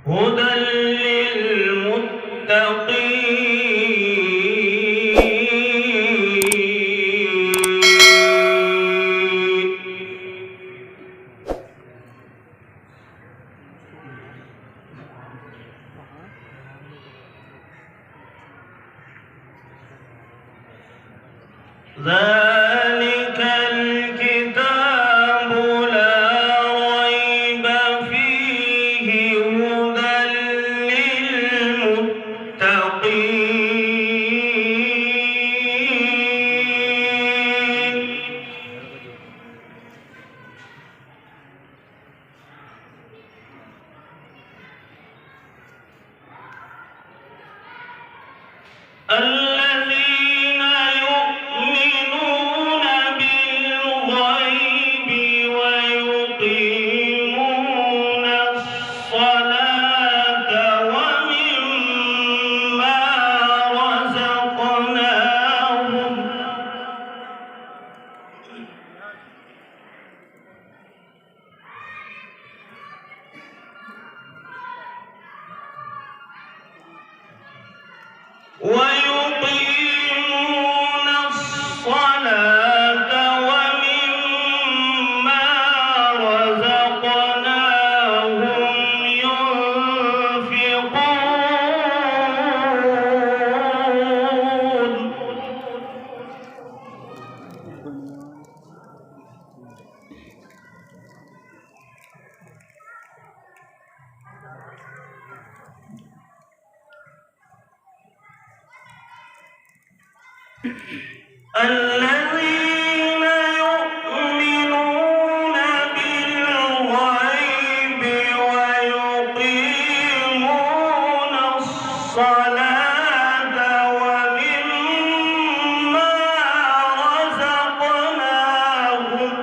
هدى ذلك الكتاب لا ريب فيه هدى للمتقين الذين يؤمنون بالغيب ويقيمون الصلاة ومما رزقناهم الذين يؤمنون بالغيب ويقيمون الصلاة ومما رزقناهم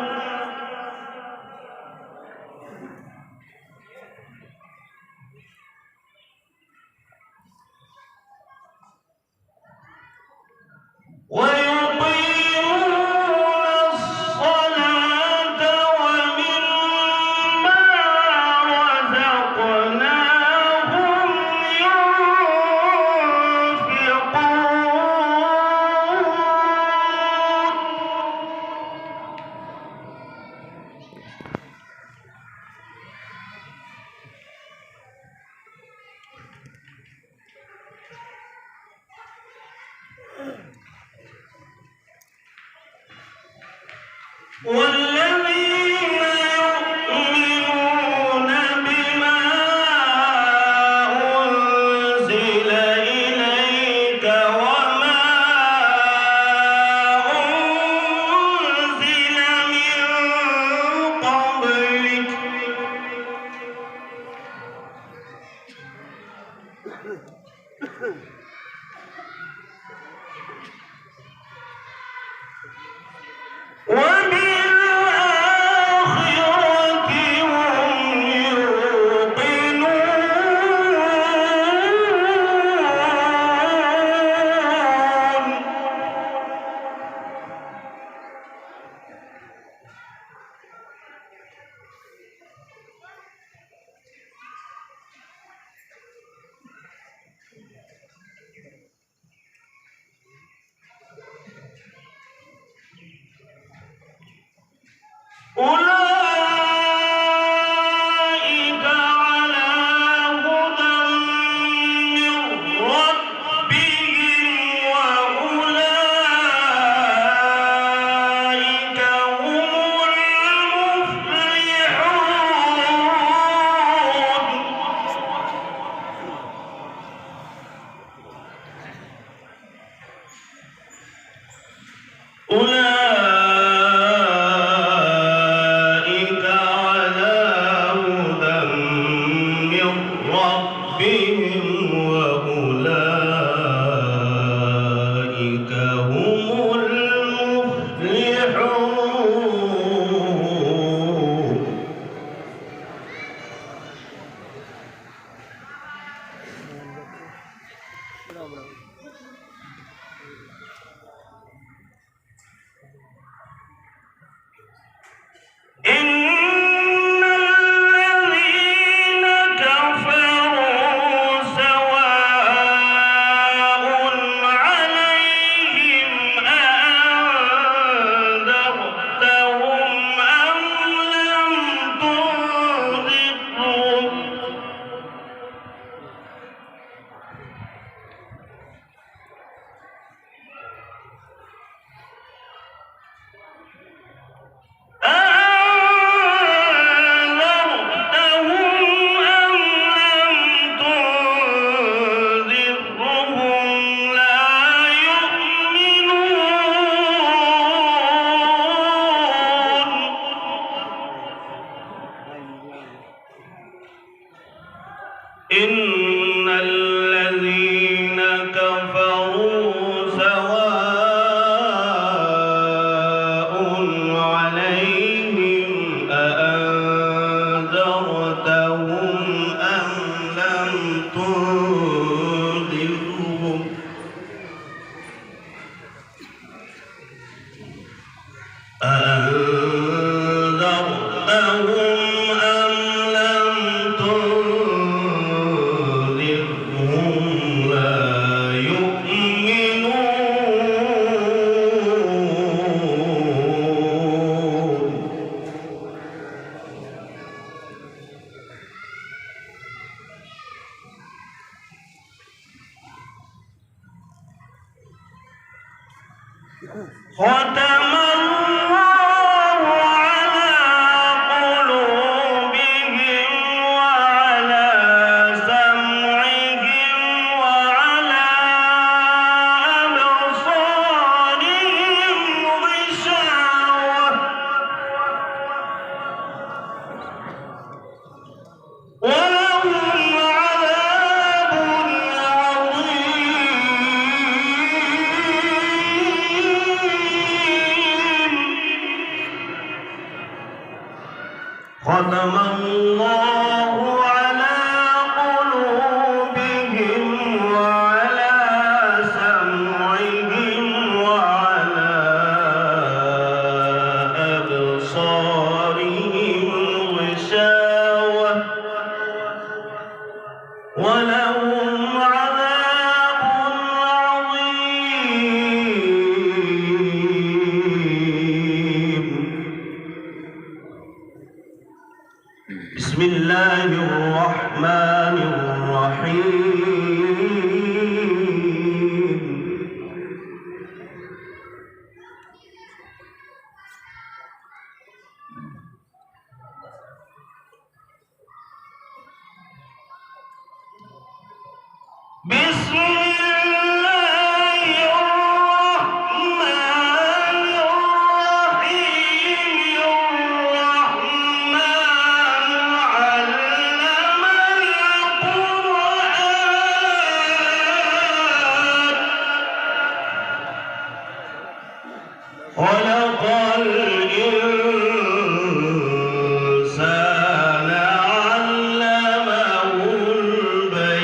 والذين يؤمنون بما أنزل إليك وما أنزل من قبلك وبالآخرة هم يوقنون أولئك على هدى من ربهم وأولئك هم المفلحون إن الذين كفروا إن الذين كفروا سواء عليهم أأنذرتهم أم لم تنذرهم ختم الله على قلوبهم وعلى سمعهم وعلى أبصارهم غشاوة ولهم عذاب ختم الله على قلوبهم وعلى سمعهم وعلى أبصارهم غشاوة ولهم عذاب عظيم. بسم الله الرحمن الرحيم. بسم الله الرحمن الرحيم. الرحمن علم القرآن خلق الإنسان علمه البيان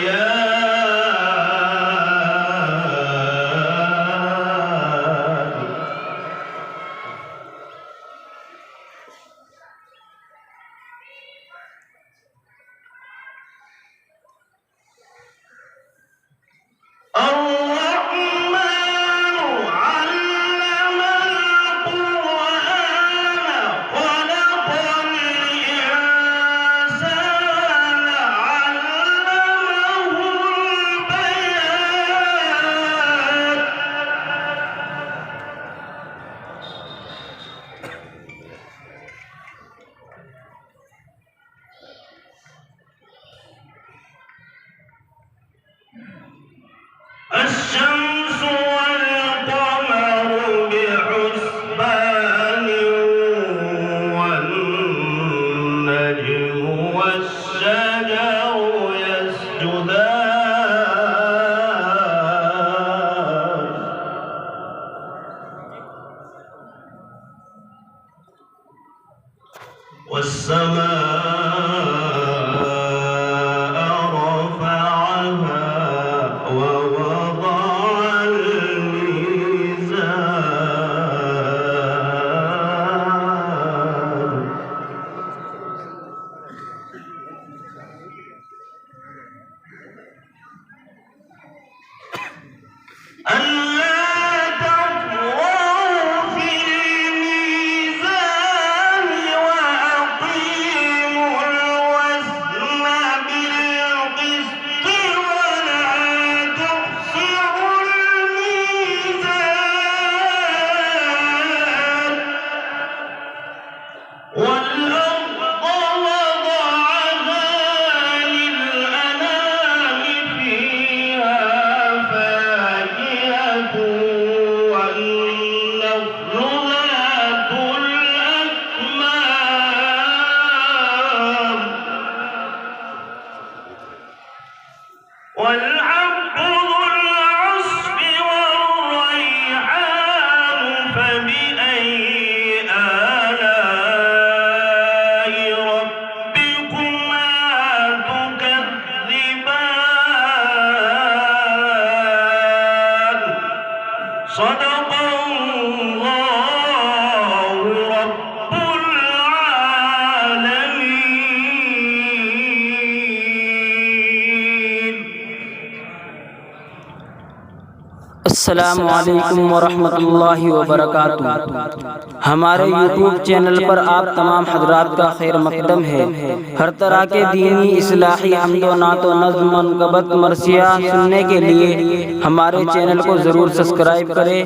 الرحمن علم القرآن خلق الإنسان علمه البيان الشمس والقمر بحسبان والنجم والشجر يسجدان والسماء رفعها ووضع الميزان والحب ذو العصف والريحان فبأي آلاء ربكما تكذبان صدق الله رب العالمين. अस्सलामु अलैकुम वरहमतुल्लाहि वबरकातुह। हमारे यूट्यूब चैनल पर आप तमाम हजरात का खैर मकदम है। हर तरह के दीनी इस्लाही हम्दो नातो नज़्म मनक़बत मरसिया सुनने के लिए हमारे चैनल को ज़रूर सब्सक्राइब करें,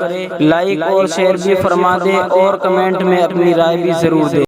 लाइक और शेयर भी फरमा दें और कमेंट में अपनी राय भी ज़रूर दें।